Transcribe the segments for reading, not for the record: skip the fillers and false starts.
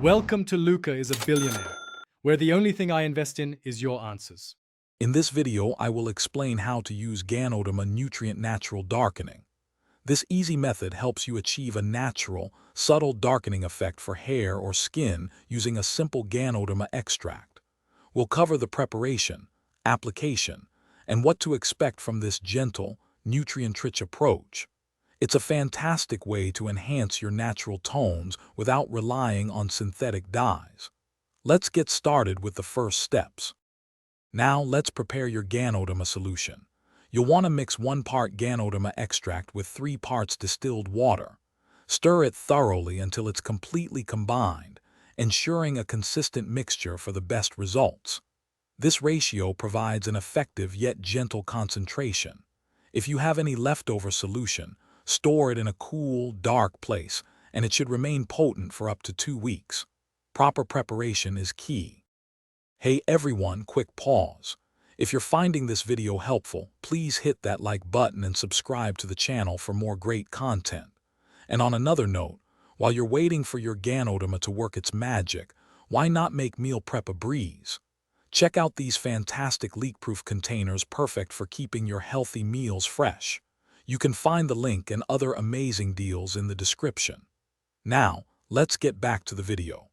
Welcome to Luca is a Billionaire, where the only thing I invest in is your answers. In this video, I will explain how to use Ganoderma Nutrient Natural Darkening. This easy method helps you achieve a natural, subtle darkening effect for hair or skin using a simple Ganoderma extract. We'll cover the preparation, application, and what to expect from this gentle, nutrient-rich approach. It's a fantastic way to enhance your natural tones without relying on synthetic dyes. Let's get started with the first steps. Now let's prepare your Ganoderma solution. You'll want to mix 1 part Ganoderma extract with 3 parts distilled water. Stir it thoroughly until it's completely combined, ensuring a consistent mixture for the best results. This ratio provides an effective yet gentle concentration. If you have any leftover solution, store it in a cool, dark place, and it should remain potent for up to 2 weeks. Proper preparation is key. Hey everyone, quick pause. If you're finding this video helpful, please hit that like button and subscribe to the channel for more great content. And on another note, while you're waiting for your Ganoderma to work its magic, why not make meal prep a breeze? Check out these fantastic leak-proof containers perfect for keeping your healthy meals fresh. You can find the link and other amazing deals in the description. Now, let's get back to the video.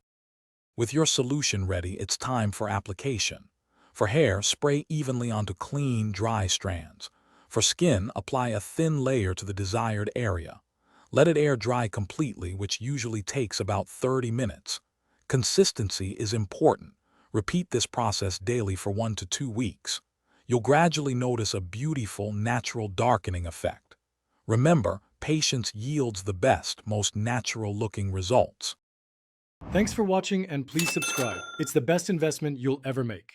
With your solution ready, it's time for application. For hair, spray evenly onto clean, dry strands. For skin, apply a thin layer to the desired area. Let it air dry completely, which usually takes about 30 minutes. Consistency is important. Repeat this process daily for 1 to 2 weeks. You'll gradually notice a beautiful, natural darkening effect. Remember, patience yields the best, most natural-looking results. Thanks for watching and please subscribe. It's the best investment you'll ever make.